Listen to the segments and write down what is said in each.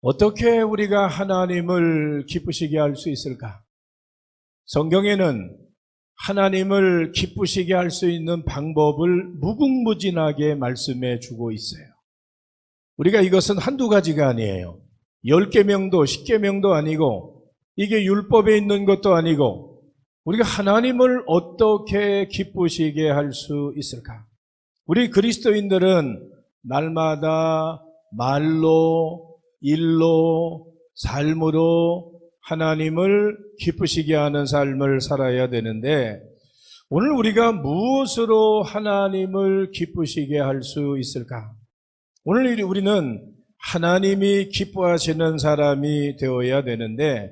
어떻게 우리가 하나님을 기쁘시게 할 수 있을까? 성경에는 하나님을 기쁘시게 할 수 있는 방법을 무궁무진하게 말씀해 주고 있어요. 우리가 이것은 한두 가지가 아니에요. 10계명도 10계명도 아니고 이게 율법에 있는 것도 아니고 우리가 하나님을 어떻게 기쁘시게 할 수 있을까? 우리 그리스도인들은 날마다 말로, 일로, 삶으로 하나님을 기쁘시게 하는 삶을 살아야 되는데 오늘 우리가 무엇으로 하나님을 기쁘시게 할 수 있을까? 오늘 우리는 하나님이 기뻐하시는 사람이 되어야 되는데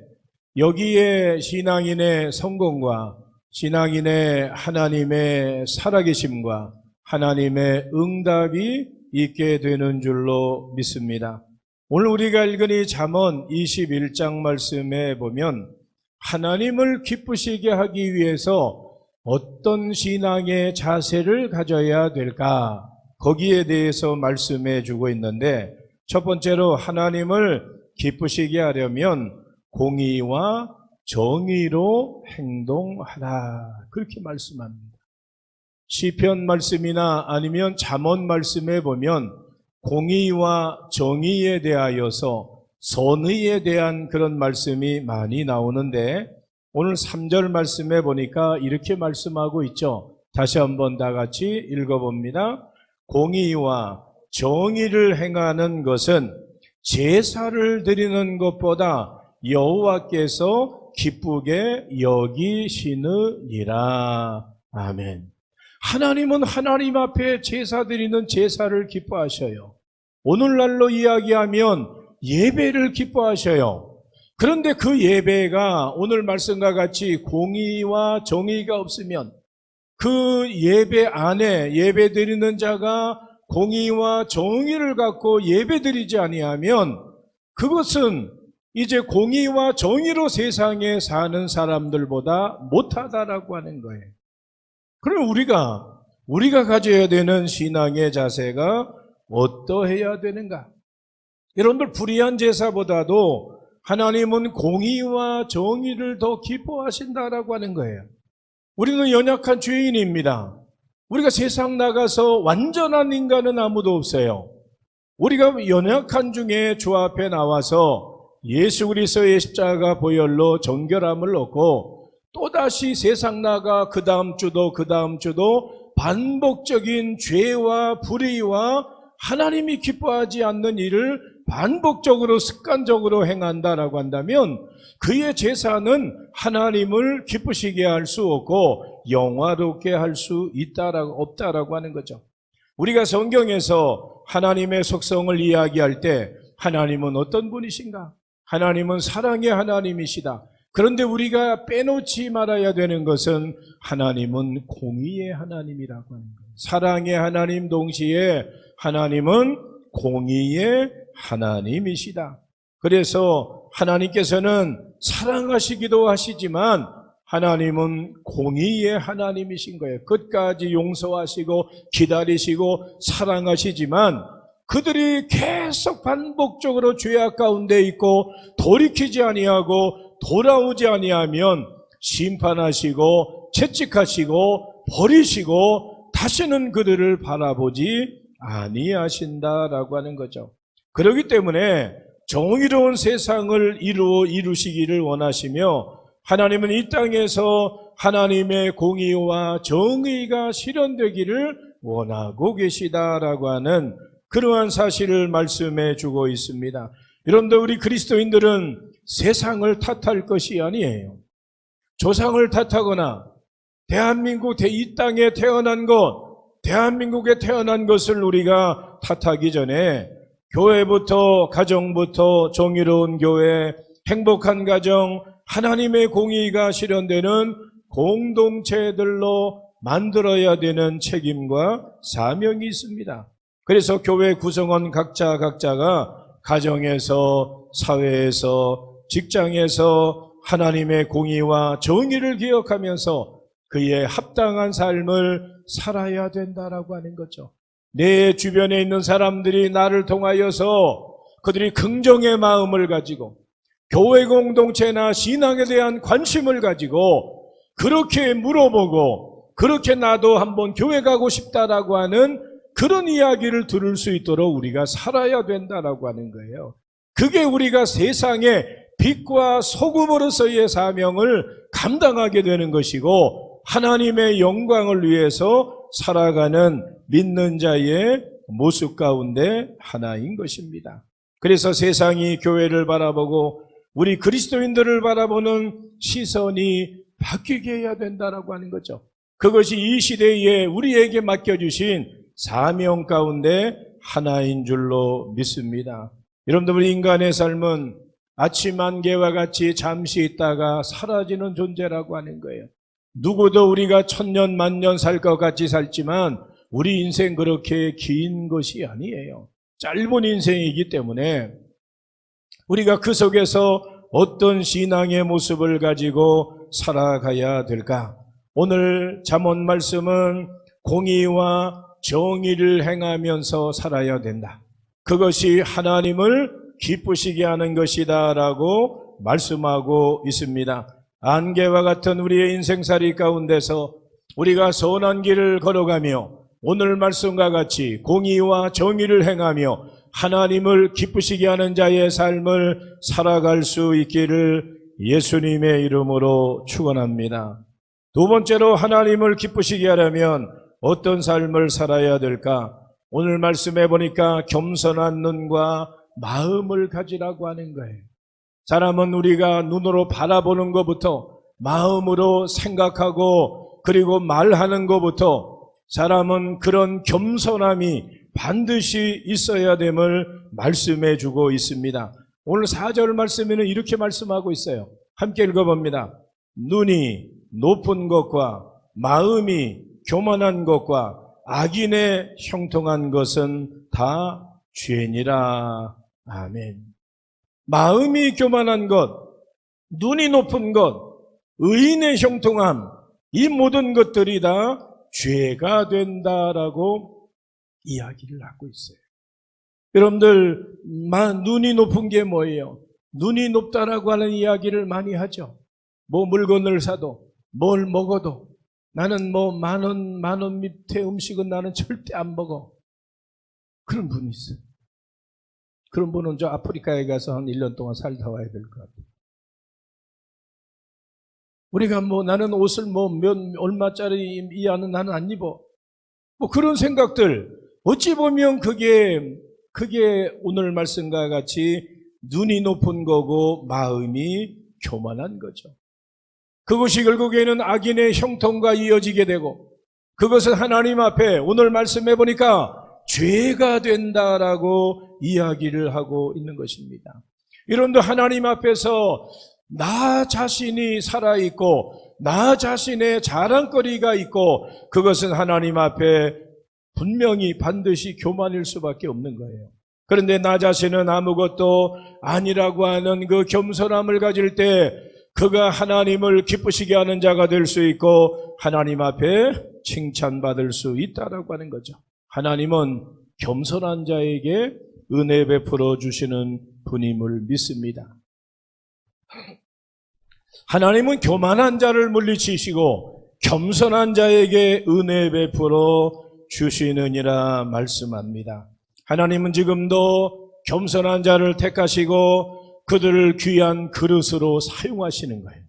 여기에 신앙인의 성공과 신앙인의 하나님의 살아계심과 하나님의 응답이 있게 되는 줄로 믿습니다. 오늘 우리가 읽은 이 잠언 21장 말씀에 보면 하나님을 기쁘시게 하기 위해서 어떤 신앙의 자세를 가져야 될까? 거기에 대해서 말씀해 주고 있는데 첫 번째로 하나님을 기쁘시게 하려면 공의와 정의로 행동하라. 그렇게 말씀합니다. 시편 말씀이나 아니면 잠언 말씀에 보면 공의와 정의에 대하여서 선의에 대한 그런 말씀이 많이 나오는데 오늘 3절 말씀에 보니까 이렇게 말씀하고 있죠. 다시 한번 다 같이 읽어봅니다. 공의와 정의를 행하는 것은 제사를 드리는 것보다 여호와께서 기쁘게 여기시느니라. 아멘. 하나님은 하나님 앞에 제사 드리는 제사를 기뻐하셔요. 오늘날로 이야기하면 예배를 기뻐하셔요. 그런데 그 예배가 오늘 말씀과 같이 공의와 정의가 없으면 그 예배 안에 예배 드리는 자가 공의와 정의를 갖고 예배 드리지 아니하면 그것은 이제 공의와 정의로 세상에 사는 사람들보다 못하다라고 하는 거예요. 그럼 우리가 가져야 되는 신앙의 자세가 어떠해야 되는가? 여러분들 불의한 제사보다도 하나님은 공의와 정의를 더 기뻐하신다라고 하는 거예요. 우리는 연약한 죄인입니다. 우리가 세상 나가서 완전한 인간은 아무도 없어요. 우리가 연약한 중에 주 앞에 나와서 예수 그리스도의 십자가 보혈로 정결함을 얻고 또다시 세상 나가 그 다음 주도 반복적인 죄와 불의와 하나님이 기뻐하지 않는 일을 반복적으로 습관적으로 행한다라고 한다면 그의 제사는 하나님을 기쁘시게 할 수 없고 영화롭게 할 수 없다라고 하는 거죠. 우리가 성경에서 하나님의 속성을 이야기할 때 하나님은 어떤 분이신가? 하나님은 사랑의 하나님이시다. 그런데 우리가 빼놓지 말아야 되는 것은 하나님은 공의의 하나님이라고 하는 거예요. 사랑의 하나님 동시에 하나님은 공의의 하나님이시다. 그래서 하나님께서는 사랑하시기도 하시지만 하나님은 공의의 하나님이신 거예요. 끝까지 용서하시고 기다리시고 사랑하시지만 그들이 계속 반복적으로 죄악 가운데 있고 돌이키지 아니하고 돌아오지 아니하면 심판하시고 채찍하시고 버리시고 다시는 그들을 바라보지 아니하신다라고 하는 거죠. 그렇기 때문에 정의로운 세상을 이루시기를 원하시며 하나님은 이 땅에서 하나님의 공의와 정의가 실현되기를 원하고 계시다라고 하는 그러한 사실을 말씀해 주고 있습니다. 여러분들 우리 그리스도인들은 세상을 탓할 것이 아니에요. 조상을 탓하거나 대한민국 이 땅에 태어난 것, 대한민국에 태어난 것을 우리가 탓하기 전에 교회부터 가정부터 정의로운 교회, 행복한 가정, 하나님의 공의가 실현되는 공동체들로 만들어야 되는 책임과 사명이 있습니다. 그래서 교회 구성원 각자가 가정에서, 사회에서, 직장에서 하나님의 공의와 정의를 기억하면서 그의 합당한 삶을 살아야 된다라고 하는 거죠. 내 주변에 있는 사람들이 나를 통하여서 그들이 긍정의 마음을 가지고 교회 공동체나 신앙에 대한 관심을 가지고 그렇게 물어보고 그렇게 나도 한번 교회 가고 싶다라고 하는 그런 이야기를 들을 수 있도록 우리가 살아야 된다라고 하는 거예요. 그게 우리가 세상의 빛과 소금으로서의 사명을 감당하게 되는 것이고 하나님의 영광을 위해서 살아가는 믿는 자의 모습 가운데 하나인 것입니다. 그래서 세상이 교회를 바라보고 우리 그리스도인들을 바라보는 시선이 바뀌게 해야 된다라고 하는 거죠. 그것이 이 시대에 우리에게 맡겨주신 사명 가운데 하나인 줄로 믿습니다. 여러분들, 인간의 삶은 아침 안개와 같이 잠시 있다가 사라지는 존재라고 하는 거예요. 누구도 우리가 천년 만년 살 것 같이 살지만 우리 인생 그렇게 긴 것이 아니에요. 짧은 인생이기 때문에 우리가 그 속에서 어떤 신앙의 모습을 가지고 살아가야 될까? 오늘 잠언 말씀은 공의와 정의를 행하면서 살아야 된다. 그것이 하나님을 기쁘시게 하는 것이다 라고 말씀하고 있습니다. 안개와 같은 우리의 인생살이 가운데서 우리가 선한 길을 걸어가며 오늘 말씀과 같이 공의와 정의를 행하며 하나님을 기쁘시게 하는 자의 삶을 살아갈 수 있기를 예수님의 이름으로 축원합니다. 두 번째로 하나님을 기쁘시게 하려면 어떤 삶을 살아야 될까? 오늘 말씀해 보니까 겸손한 눈과 마음을 가지라고 하는 거예요. 사람은 우리가 눈으로 바라보는 것부터 마음으로 생각하고 그리고 말하는 것부터 사람은 그런 겸손함이 반드시 있어야 됨을 말씀해 주고 있습니다. 오늘 4절 말씀에는 이렇게 말씀하고 있어요. 함께 읽어봅니다. 눈이 높은 것과 마음이 교만한 것과 악인의 형통한 것은 다 죄니라. 아멘. 마음이 교만한 것, 눈이 높은 것, 의인의 형통함, 이 모든 것들이 다 죄가 된다라고 이야기를 하고 있어요. 여러분들, 눈이 높은 게 뭐예요? 눈이 높다라고 하는 이야기를 많이 하죠. 뭐 물건을 사도, 뭘 먹어도 나는 뭐 만 원 밑에 음식은 나는 절대 안 먹어. 그런 분이 있어요. 그런 분은 저 아프리카에 가서 한 1년 동안 살다 와야 될 것 같아요. 우리가 뭐 나는 옷을 뭐 얼마짜리 이하는 나는 안 입어. 뭐 그런 생각들. 어찌 보면 그게 오늘 말씀과 같이 눈이 높은 거고 마음이 교만한 거죠. 그것이 결국에는 악인의 형통과 이어지게 되고 그것은 하나님 앞에 오늘 말씀해 보니까 죄가 된다라고 이야기를 하고 있는 것입니다. 여러분도 하나님 앞에서 나 자신이 살아있고 나 자신의 자랑거리가 있고 그것은 하나님 앞에 분명히 반드시 교만일 수밖에 없는 거예요. 그런데 나 자신은 아무것도 아니라고 하는 그 겸손함을 가질 때 그가 하나님을 기쁘시게 하는 자가 될 수 있고 하나님 앞에 칭찬받을 수 있다라고 하는 거죠. 하나님은 겸손한 자에게 은혜 베풀어 주시는 분임을 믿습니다. 하나님은 교만한 자를 물리치시고 겸손한 자에게 은혜 베풀어 주시느니라 말씀합니다. 하나님은 지금도 겸손한 자를 택하시고 그들을 귀한 그릇으로 사용하시는 거예요.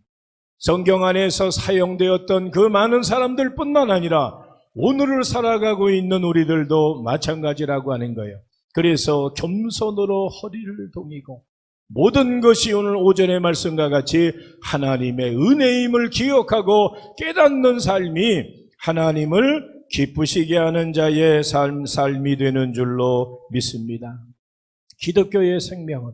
성경 안에서 사용되었던 그 많은 사람들뿐만 아니라 오늘을 살아가고 있는 우리들도 마찬가지라고 하는 거예요. 그래서 겸손으로 허리를 동이고 모든 것이 오늘 오전의 말씀과 같이 하나님의 은혜임을 기억하고 깨닫는 삶이 하나님을 기쁘시게 하는 자의 삶이 되는 줄로 믿습니다. 기독교의 생명은,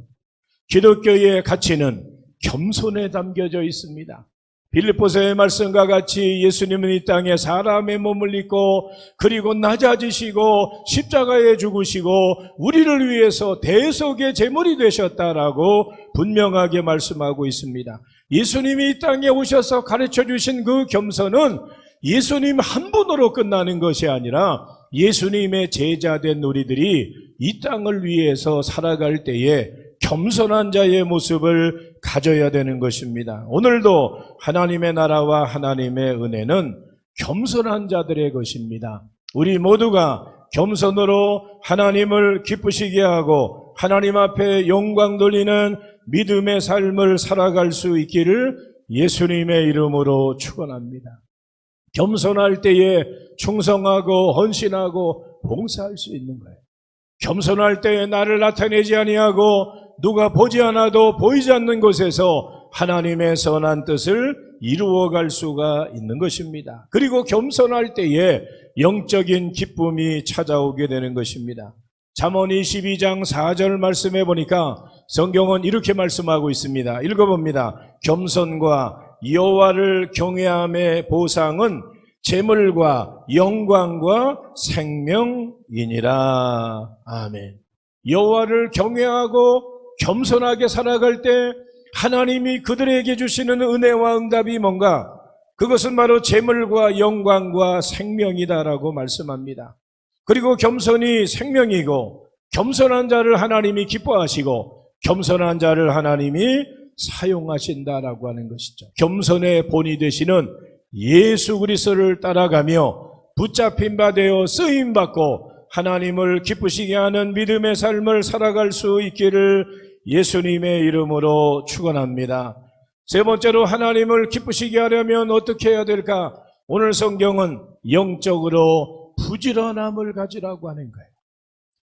기독교의 가치는 겸손에 담겨져 있습니다. 빌립보서의 말씀과 같이 예수님은 이 땅에 사람의 몸을 입고 그리고 낮아지시고 십자가에 죽으시고 우리를 위해서 대속의 제물이 되셨다라고 분명하게 말씀하고 있습니다. 예수님이 이 땅에 오셔서 가르쳐 주신 그 겸손은 예수님 한 분으로 끝나는 것이 아니라 예수님의 제자된 우리들이 이 땅을 위해서 살아갈 때에 겸손한 자의 모습을 가져야 되는 것입니다. 오늘도 하나님의 나라와 하나님의 은혜는 겸손한 자들의 것입니다. 우리 모두가 겸손으로 하나님을 기쁘시게 하고 하나님 앞에 영광 돌리는 믿음의 삶을 살아갈 수 있기를 예수님의 이름으로 축원합니다. 겸손할 때에 충성하고 헌신하고 봉사할 수 있는 거예요. 겸손할 때에 나를 나타내지 아니하고 누가 보지 않아도 보이지 않는 곳에서 하나님의 선한 뜻을 이루어갈 수가 있는 것입니다. 그리고 겸손할 때에 영적인 기쁨이 찾아오게 되는 것입니다. 잠언 22장 4절 말씀해 보니까 성경은 이렇게 말씀하고 있습니다. 읽어봅니다. 겸손과 여호와를 경외함의 보상은 재물과 영광과 생명이니라. 아멘. 여호와를 경외하고 겸손하게 살아갈 때 하나님이 그들에게 주시는 은혜와 응답이 뭔가? 그것은 바로 재물과 영광과 생명이다라고 말씀합니다. 그리고 겸손이 생명이고 겸손한 자를 하나님이 기뻐하시고 겸손한 자를 하나님이 사용하신다라고 하는 것이죠. 겸손의 본이 되시는 예수 그리스도를 따라가며 붙잡힌 바 되어 쓰임받고 하나님을 기쁘시게 하는 믿음의 삶을 살아갈 수 있기를 예수님의 이름으로 축원합니다. 세 번째로 하나님을 기쁘시게 하려면 어떻게 해야 될까? 오늘 성경은 영적으로 부지런함을 가지라고 하는 거예요.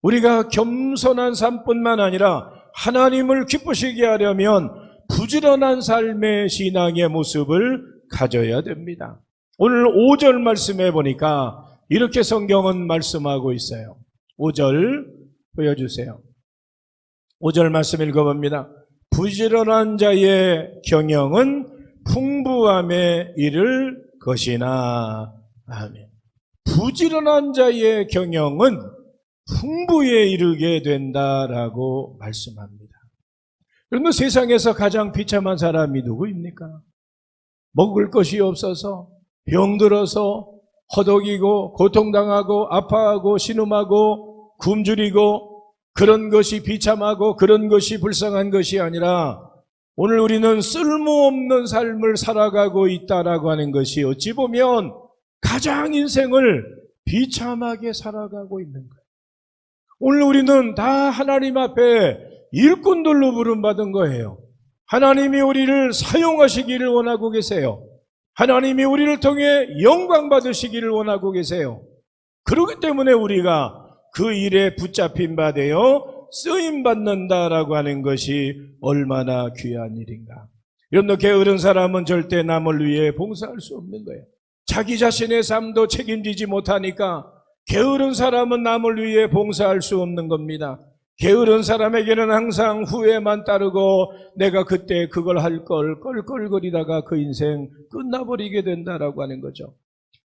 우리가 겸손한 삶뿐만 아니라 하나님을 기쁘시게 하려면 부지런한 삶의 신앙의 모습을 가져야 됩니다. 오늘 5절 말씀해 보니까 이렇게 성경은 말씀하고 있어요. 5절 보여주세요. 5절 말씀 읽어봅니다. 부지런한 자의 경영은 풍부함에 이를 것이나. 아멘. 부지런한 자의 경영은 풍부에 이르게 된다라고 말씀합니다. 그런데 세상에서 가장 비참한 사람이 누구입니까? 먹을 것이 없어서 병들어서 허덕이고 고통당하고 아파하고 신음하고 굶주리고 그런 것이 비참하고 그런 것이 불쌍한 것이 아니라 오늘 우리는 쓸모없는 삶을 살아가고 있다라고 하는 것이 어찌 보면 가장 인생을 비참하게 살아가고 있는 거예요. 오늘 우리는 다 하나님 앞에 일꾼들로 부름받은 거예요. 하나님이 우리를 사용하시기를 원하고 계세요. 하나님이 우리를 통해 영광 받으시기를 원하고 계세요. 그렇기 때문에 우리가 그 일에 붙잡힌 바 되어 쓰임받는다라고 하는 것이 얼마나 귀한 일인가. 이런 게으른 사람은 절대 남을 위해 봉사할 수 없는 거예요. 자기 자신의 삶도 책임지지 못하니까 게으른 사람은 남을 위해 봉사할 수 없는 겁니다. 게으른 사람에게는 항상 후회만 따르고 내가 그때 그걸 할 걸 껄껄거리다가 그 인생 끝나버리게 된다라고 하는 거죠.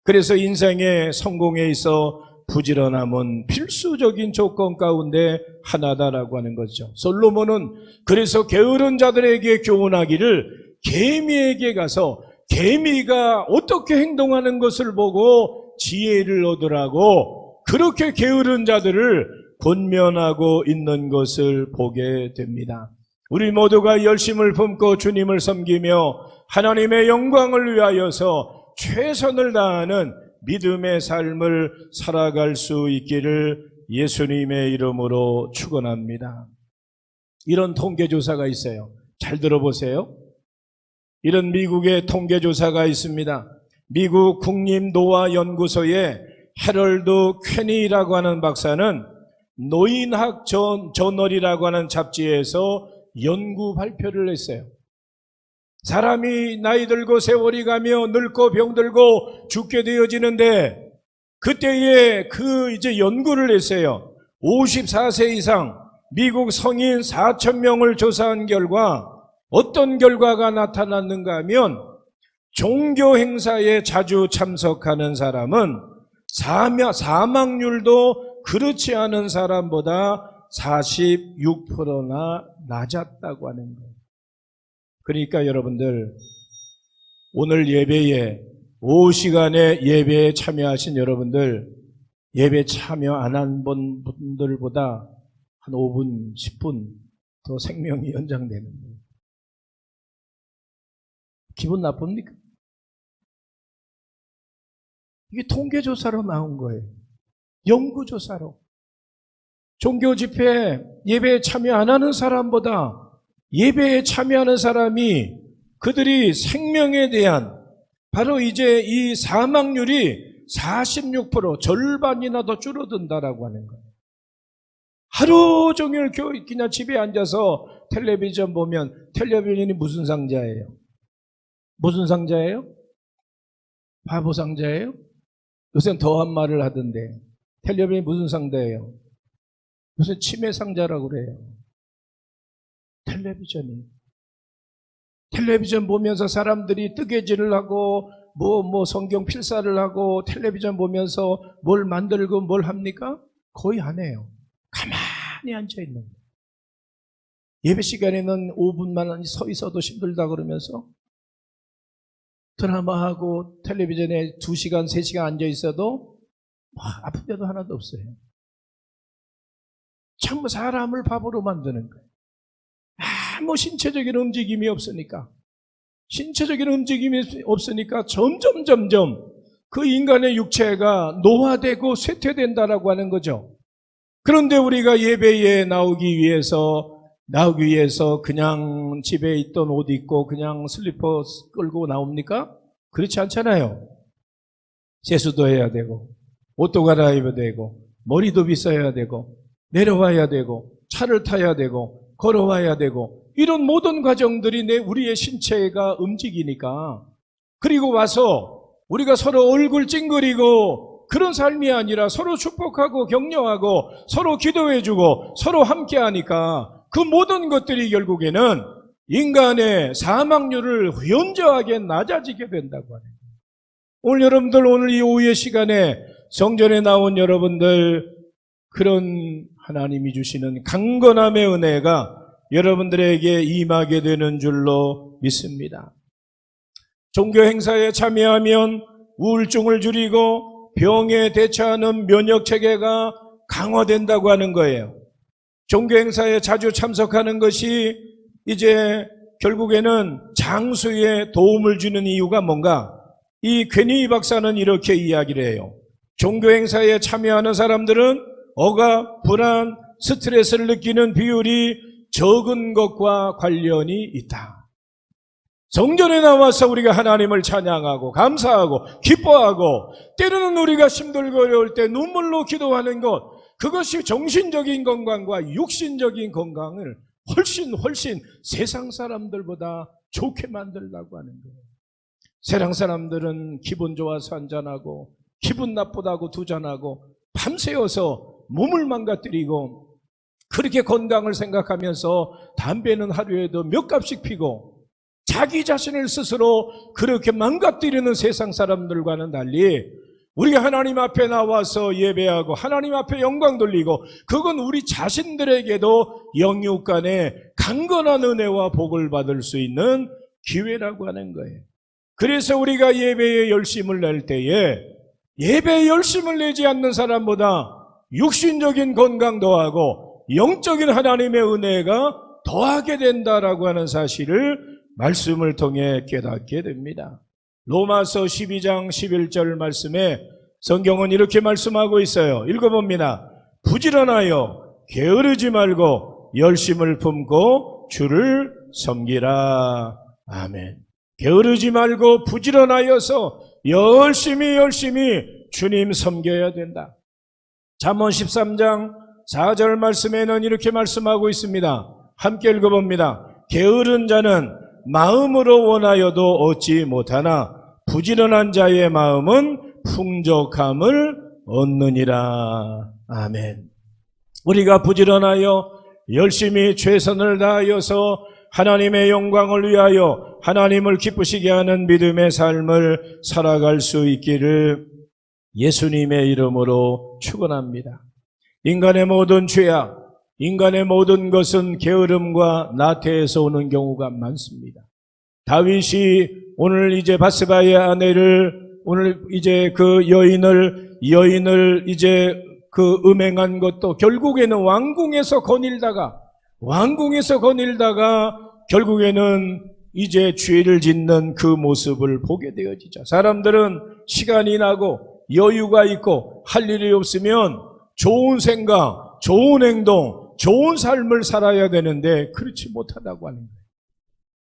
그래서 인생의 성공에 있어 부지런함은 필수적인 조건 가운데 하나다라고 하는 거죠. 솔로몬은 그래서 게으른 자들에게 교훈하기를 개미에게 가서 개미가 어떻게 행동하는 것을 보고 지혜를 얻으라고 그렇게 게으른 자들을 권면하고 있는 것을 보게 됩니다. 우리 모두가 열심을 품고 주님을 섬기며 하나님의 영광을 위하여서 최선을 다하는 믿음의 삶을 살아갈 수 있기를 예수님의 이름으로 축원합니다. 이런 통계조사가 있어요. 잘 들어보세요. 이런 미국의 통계조사가 있습니다. 미국 국립노화연구소의 헤럴드 퀘니라고 하는 박사는 노인학 저널이라고 하는 잡지에서 연구 발표를 했어요. 사람이 나이 들고 세월이 가며 늙고 병들고 죽게 되어지는데 그때에 이제 연구를 했어요. 54세 이상 미국 성인 4,000명을 조사한 결과 어떤 결과가 나타났는가 하면 종교 행사에 자주 참석하는 사람은 사망률도 그렇지 않은 사람보다 46%나 낮았다고 하는 거예요. 그러니까 여러분들 오늘 예배에 오후 시간에 예배에 참여하신 여러분들 예배 참여 안 한 분들보다 한 5분, 10분 더 생명이 연장되는 거예요. 기분 나쁩니까? 이게 통계조사로 나온 거예요. 연구조사로. 종교 집회 예배에 참여 안 하는 사람보다 예배에 참여하는 사람이 그들이 생명에 대한 바로 이제 이 사망률이 46% 절반이나 더 줄어든다라고 하는 거예요. 하루 종일 그냥 집에 앉아서 텔레비전 보면 텔레비전이 무슨 상자예요? 무슨 상자예요? 바보 상자예요? 요새는 더한 말을 하던데 텔레비전이 무슨 상자예요? 요새 치매 상자라고 그래요. 텔레비전 보면서 사람들이 뜨개질을 하고 성경 필사를 하고 텔레비전 보면서 뭘 만들고 뭘 합니까? 거의 안 해요. 가만히 앉아 있는 거예요. 예배 시간에는 5분만 서 있어도 힘들다 그러면서 드라마하고 텔레비전에 2시간, 3시간 앉아 있어도 아픈 데도 하나도 없어요. 전부 사람을 바보로 만드는 거예요. 아무 신체적인 움직임이 없으니까. 신체적인 움직임이 없으니까 점점 그 인간의 육체가 노화되고 쇠퇴된다라고 하는 거죠. 그런데 우리가 예배에 나오기 위해서 그냥 집에 있던 옷 입고 그냥 슬리퍼 끌고 나옵니까? 그렇지 않잖아요. 세수도 해야 되고 옷도 갈아입어야 되고 머리도 빗어야 되고 내려와야 되고 차를 타야 되고 걸어와야 되고 이런 모든 과정들이 우리의 신체가 움직이니까 그리고 와서 우리가 서로 얼굴 찡그리고 그런 삶이 아니라 서로 축복하고 격려하고 서로 기도해주고 서로 함께하니까 그 모든 것들이 결국에는 인간의 사망률을 현저하게 낮아지게 된다고 하는 거예요. 오늘 여러분들 오늘 이 오후의 시간에 성전에 나온 여러분들 그런 하나님이 주시는 강건함의 은혜가 여러분들에게 임하게 되는 줄로 믿습니다. 종교 행사에 참여하면 우울증을 줄이고 병에 대처하는 면역 체계가 강화된다고 하는 거예요. 종교 행사에 자주 참석하는 것이 이제 결국에는 장수에 도움을 주는 이유가 뭔가? 이 괜히 박사는 이렇게 이야기를 해요. 종교 행사에 참여하는 사람들은 억압, 불안, 스트레스를 느끼는 비율이 적은 것과 관련이 있다. 성전에 나와서 우리가 하나님을 찬양하고 감사하고 기뻐하고 때로는 우리가 힘들고 어려울 때 눈물로 기도하는 것, 그것이 정신적인 건강과 육신적인 건강을 훨씬 세상 사람들보다 좋게 만들려고 하는 거예요. 세상 사람들은 기분 좋아서 한잔하고 기분 나쁘다고 두잔하고 밤새워서 몸을 망가뜨리고 그렇게 건강을 생각하면서 담배는 하루에도 몇 갑씩 피고 자기 자신을 스스로 그렇게 망가뜨리는 세상 사람들과는 달리 우리가 하나님 앞에 나와서 예배하고 하나님 앞에 영광 돌리고 그건 우리 자신들에게도 영육 간에 강건한 은혜와 복을 받을 수 있는 기회라고 하는 거예요. 그래서 우리가 예배에 열심을 낼 때에 예배에 열심을 내지 않는 사람보다 육신적인 건강 더하고 영적인 하나님의 은혜가 더하게 된다라고 하는 사실을 말씀을 통해 깨닫게 됩니다. 로마서 12장 11절 말씀에 성경은 이렇게 말씀하고 있어요. 읽어봅니다. 부지런하여 게으르지 말고 열심을 품고 주를 섬기라. 아멘. 게으르지 말고 부지런하여서 열심히 주님 섬겨야 된다. 잠언 13장 4절 말씀에는 이렇게 말씀하고 있습니다. 함께 읽어봅니다. 게으른 자는 마음으로 원하여도 얻지 못하나 부지런한 자의 마음은 풍족함을 얻느니라. 아멘. 우리가 부지런하여 열심히 최선을 다하여서 하나님의 영광을 위하여 하나님을 기쁘시게 하는 믿음의 삶을 살아갈 수 있기를 예수님의 이름으로 축원합니다. 인간의 모든 죄악, 인간의 모든 것은 게으름과 나태에서 오는 경우가 많습니다. 다윗이 오늘 이제 바세바의 아내를 오늘 이제 그 여인을 이제 그 음행한 것도 결국에는 왕궁에서 거닐다가 결국에는 이제 죄를 짓는 그 모습을 보게 되어지죠. 사람들은 시간이 나고 여유가 있고 할 일이 없으면 좋은 생각, 좋은 행동, 좋은 삶을 살아야 되는데 그렇지 못하다고 하는 거예요.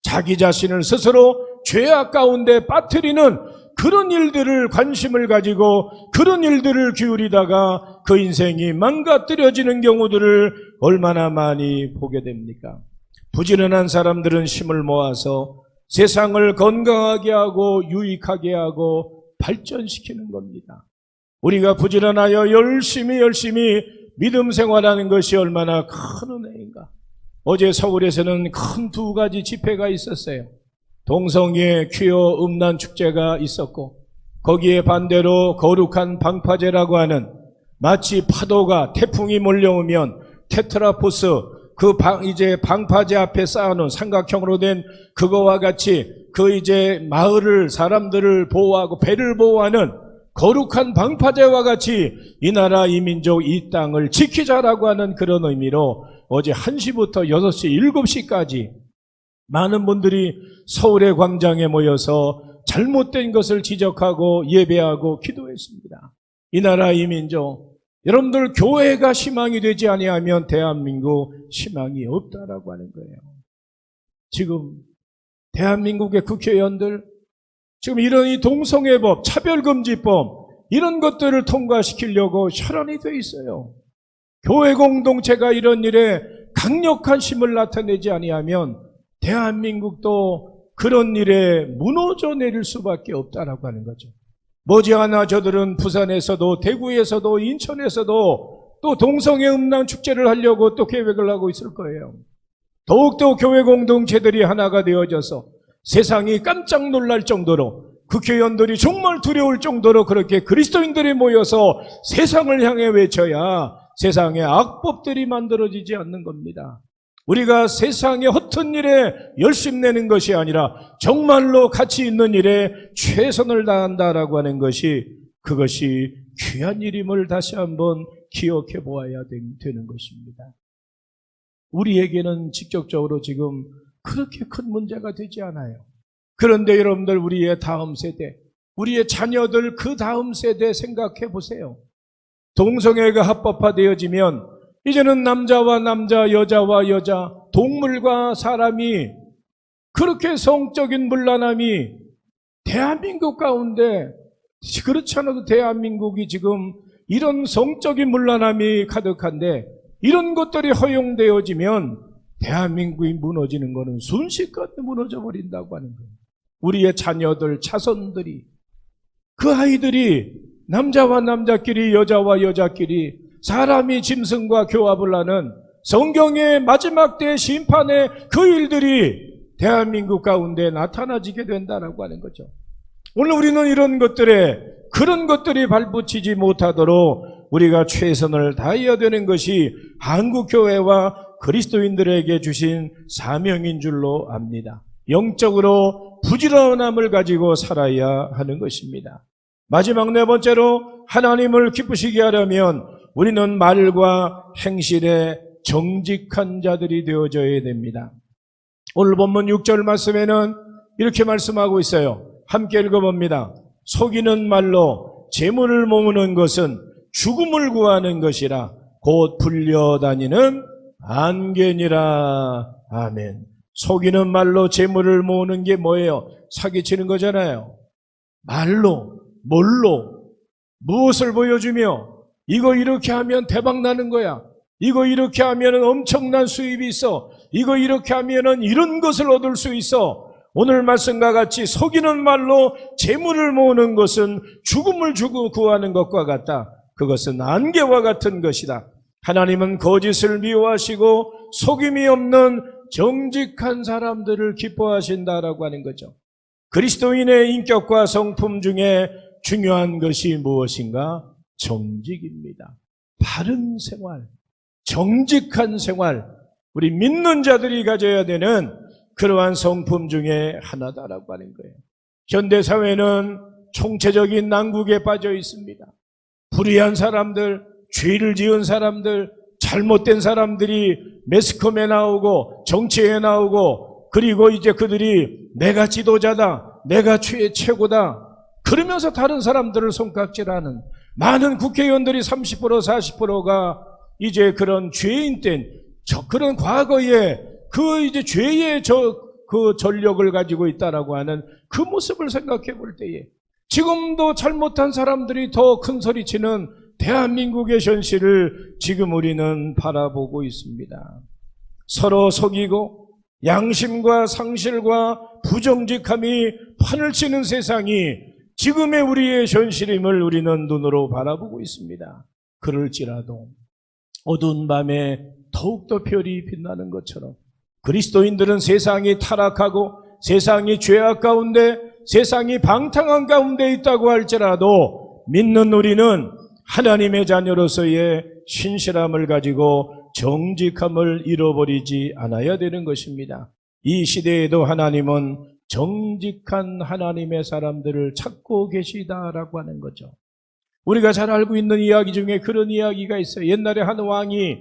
자기 자신을 스스로 죄악 가운데 빠뜨리는 그런 일들을 관심을 가지고 그런 일들을 기울이다가 그 인생이 망가뜨려지는 경우들을 얼마나 많이 보게 됩니까? 부지런한 사람들은 힘을 모아서 세상을 건강하게 하고 유익하게 하고 발전시키는 겁니다. 우리가 부지런하여 열심히 믿음 생활하는 것이 얼마나 큰 은혜인가. 어제 서울에서는 큰 두 가지 집회가 있었어요. 동성애 퀴어 음란 축제가 있었고 거기에 반대로 거룩한 방파제라고 하는 마치 파도가 태풍이 몰려오면 테트라포스 이제 방파제 앞에 쌓아놓은 삼각형으로 된 그거와 같이 이제 마을을 사람들을 보호하고 배를 보호하는 거룩한 방파제와 같이 이 나라 이 민족 이 땅을 지키자라고 하는 그런 의미로 어제 1시부터 6시 7시까지 많은 분들이 서울의 광장에 모여서 잘못된 것을 지적하고 예배하고 기도했습니다. 이 나라 이 민족 여러분들 교회가 희망이 되지 아니하면 대한민국 희망이 없다라고 하는 거예요. 지금 대한민국의 국회의원들 지금 이런 이 동성애법, 차별금지법 이런 것들을 통과시키려고 혈안이 돼 있어요. 교회 공동체가 이런 일에 강력한 힘을 나타내지 아니하면 대한민국도 그런 일에 무너져 내릴 수밖에 없다라고 하는 거죠. 머지않아 저들은 부산에서도 대구에서도 인천에서도 또 동성애 음란 축제를 하려고 또 계획을 하고 있을 거예요. 더욱더 교회 공동체들이 하나가 되어져서 세상이 깜짝 놀랄 정도로 국회의원들이 정말 두려울 정도로 그렇게 그리스도인들이 모여서 세상을 향해 외쳐야 세상에 악법들이 만들어지지 않는 겁니다. 우리가 세상의 허튼 일에 열심 내는 것이 아니라 정말로 가치 있는 일에 최선을 다한다라고 하는 것이 그것이 귀한 일임을 다시 한번 기억해 보아야 되는 것입니다. 우리에게는 직접적으로 지금 그렇게 큰 문제가 되지 않아요. 그런데 여러분들 우리의 다음 세대, 우리의 자녀들 그 다음 세대 생각해 보세요. 동성애가 합법화되어지면 이제는 남자와 남자, 여자와 여자, 동물과 사람이 그렇게 성적인 문란함이 대한민국 가운데 그렇지 않아도 대한민국이 지금 이런 성적인 문란함이 가득한데 이런 것들이 허용되어지면 대한민국이 무너지는 것은 순식간에 무너져 버린다고 하는 거예요. 우리의 자녀들, 자손들이 그 아이들이 남자와 남자끼리 여자와 여자끼리 사람이 짐승과 교합을 하는 성경의 마지막 때 심판의 그 일들이 대한민국 가운데 나타나지게 된다라고 하는 거죠. 오늘 우리는 이런 그런 것들이 발붙이지 못하도록 우리가 최선을 다해야 되는 것이 한국교회와 그리스도인들에게 주신 사명인 줄로 압니다. 영적으로 부지런함을 가지고 살아야 하는 것입니다. 마지막 네 번째로 하나님을 기쁘시게 하려면 우리는 말과 행실에 정직한 자들이 되어져야 됩니다. 오늘 본문 6절 말씀에는 이렇게 말씀하고 있어요. 함께 읽어봅니다. 속이는 말로 재물을 모으는 것은 죽음을 구하는 것이라 곧 불려다니는 안개니라. 아멘. 속이는 말로 재물을 모으는 게 뭐예요? 사기치는 거잖아요. 말로, 뭘로, 무엇을 보여주며 이거 이렇게 하면 대박 나는 거야. 이거 이렇게 하면 엄청난 수입이 있어. 이거 이렇게 하면 이런 것을 얻을 수 있어. 오늘 말씀과 같이 속이는 말로 재물을 모으는 것은 죽음을 구하는 것과 같다. 그것은 안개와 같은 것이다. 하나님은 거짓을 미워하시고 속임이 없는 정직한 사람들을 기뻐하신다라고 하는 거죠. 그리스도인의 인격과 성품 중에 중요한 것이 무엇인가? 정직입니다. 바른 생활, 정직한 생활, 우리 믿는 자들이 가져야 되는 그러한 성품 중에 하나다라고 하는 거예요. 현대사회는 총체적인 난국에 빠져 있습니다. 불의한 사람들, 죄를 지은 사람들, 잘못된 사람들이 매스컴에 나오고 정치에 나오고, 그리고 이제 그들이 내가 지도자다, 내가 최고다 그러면서 다른 사람들을 손깍질하는 많은 국회의원들이 30% 40%가 이제 그런 죄인된 그런 과거에 그 이제 죄의 그 전력을 가지고 있다라고 하는 그 모습을 생각해 볼 때에 지금도 잘못한 사람들이 더 큰 소리치는 대한민국의 현실을 지금 우리는 바라보고 있습니다. 서로 속이고 양심과 상실과 부정직함이 판을 치는 세상이 지금의 우리의 현실임을 우리는 눈으로 바라보고 있습니다. 그럴지라도 어두운 밤에 더욱더 별이 빛나는 것처럼 그리스도인들은 세상이 타락하고 세상이 죄악 가운데, 세상이 방탕한 가운데 있다고 할지라도 믿는 우리는 하나님의 자녀로서의 신실함을 가지고 정직함을 잃어버리지 않아야 되는 것입니다. 이 시대에도 하나님은 정직한 하나님의 사람들을 찾고 계시다라고 하는 거죠. 우리가 잘 알고 있는 이야기 중에 그런 이야기가 있어요. 옛날에 한 왕이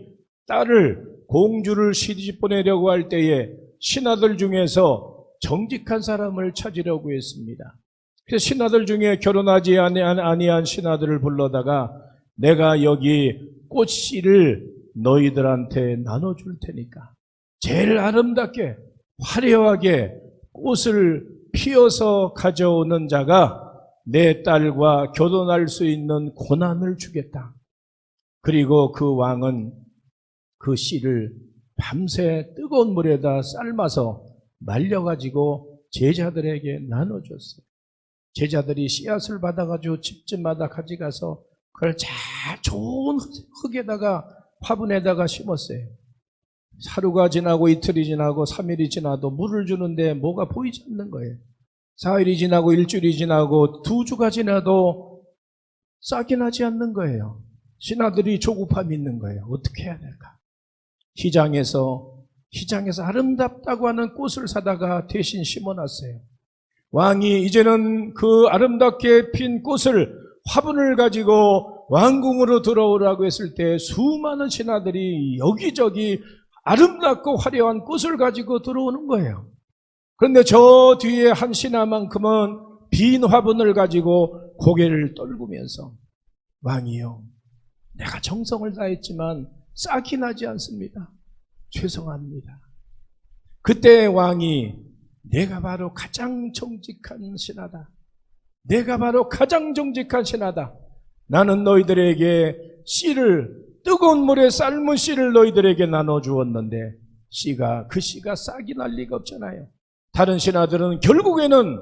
공주를 시집 보내려고 할 때에 신하들 중에서 정직한 사람을 찾으려고 했습니다. 그래서 신하들 중에 결혼하지 아니한 신하들을 불러다가 내가 여기 꽃씨를 너희들한테 나눠줄 테니까 제일 아름답게 화려하게 꽃을 피워서 가져오는 자가 내 딸과 결혼할 수 있는 고난을 주겠다. 그리고 그 왕은 그 씨를 밤새 뜨거운 물에다 삶아서 말려가지고 제자들에게 나눠줬어요. 제자들이 씨앗을 받아가지고 집집마다 가져가서 그걸 잘 좋은 흙에다가 화분에다가 심었어요. 하루가 지나고 이틀이 지나고 3일이 지나도 물을 주는데 뭐가 보이지 않는 거예요. 4일이 지나고 일주일이 지나고 2주가 지나도 싹이 나지 않는 거예요. 신하들이 조급함이 있는 거예요. 어떻게 해야 될까? 시장에서 아름답다고 하는 꽃을 사다가 대신 심어놨어요. 왕이 이제는 그 아름답게 핀 꽃을 화분을 가지고 왕궁으로 들어오라고 했을 때 수많은 신하들이 여기저기 아름답고 화려한 꽃을 가지고 들어오는 거예요. 그런데 저 뒤에 한 신하만큼은 빈 화분을 가지고 고개를 떨구면서 왕이요, 내가 정성을 다했지만 싹이 나지 않습니다. 죄송합니다. 그때 왕이 내가 바로 가장 정직한 신하다. 내가 바로 가장 정직한 신하다. 나는 너희들에게 뜨거운 물에 삶은 씨를 너희들에게 나눠주었는데 그 씨가 싹이 날 리가 없잖아요. 다른 신하들은 결국에는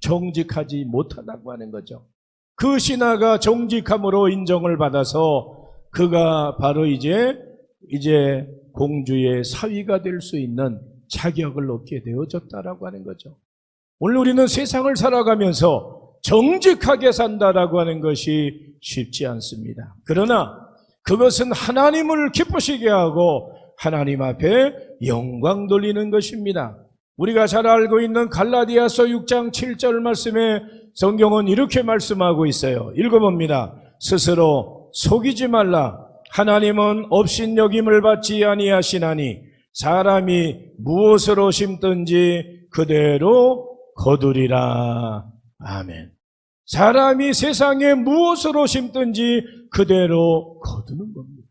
정직하지 못하다고 하는 거죠. 그 신하가 정직함으로 인정을 받아서 그가 바로 이제 공주의 사위가 될 수 있는 자격을 얻게 되어졌다라고 하는 거죠. 오늘 우리는 세상을 살아가면서 정직하게 산다라고 하는 것이 쉽지 않습니다. 그러나 그것은 하나님을 기쁘시게 하고 하나님 앞에 영광 돌리는 것입니다. 우리가 잘 알고 있는 갈라디아서 6장 7절 말씀에 성경은 이렇게 말씀하고 있어요. 읽어봅니다. 스스로 속이지 말라. 하나님은 업신여김을 받지 아니하시나니 사람이 무엇으로 심든지 그대로 거두리라. 아멘. 사람이 세상에 무엇으로 심든지 그대로 거두는 겁니다.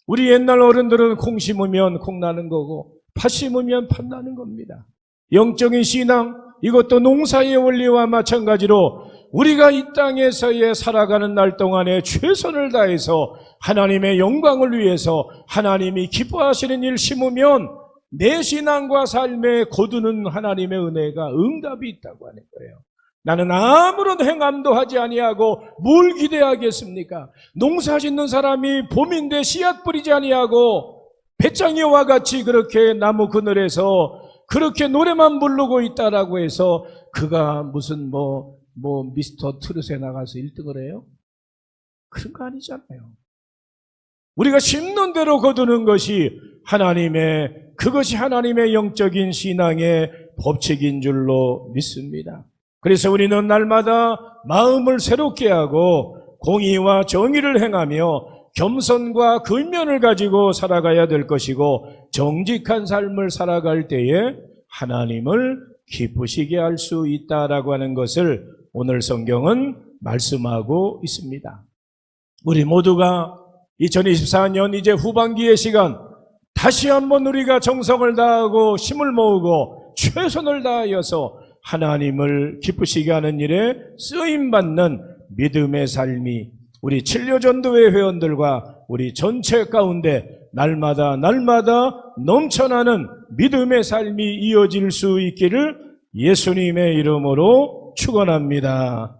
우리 옛날 어른들은 콩 심으면 콩 나는 거고 팥 심으면 팥 나는 겁니다. 영적인 신앙, 이것도 농사의 원리와 마찬가지로 우리가 이 땅에서의 살아가는 날 동안에 최선을 다해서 하나님의 영광을 위해서 하나님이 기뻐하시는 일 심으면 내 신앙과 삶에 거두는 하나님의 은혜가 응답이 있다고 하는 거예요. 나는 아무런 행함도 하지 아니하고 뭘 기대하겠습니까? 농사 짓는 사람이 봄인데 씨앗 뿌리지 아니하고 배짱이와 같이 그렇게 나무 그늘에서 그렇게 노래만 부르고 있다라고 해서 그가 무슨 미스터 트롯에 나가서 1등을 해요? 그런 거 아니잖아요. 우리가 심는 대로 거두는 것이 그것이 하나님의 영적인 신앙의 법칙인 줄로 믿습니다. 그래서 우리는 날마다 마음을 새롭게 하고 공의와 정의를 행하며 겸손과 근면을 가지고 살아가야 될 것이고, 정직한 삶을 살아갈 때에 하나님을 기쁘시게 할 수 있다라고 하는 것을 오늘 성경은 말씀하고 있습니다. 우리 모두가 2024년 이제 후반기의 시간, 다시 한번 우리가 정성을 다하고 힘을 모으고 최선을 다하여서 하나님을 기쁘시게 하는 일에 쓰임받는 믿음의 삶이 우리 칠려전도회 회원들과 우리 전체 가운데 날마다 넘쳐나는 믿음의 삶이 이어질 수 있기를 예수님의 이름으로 축원합니다.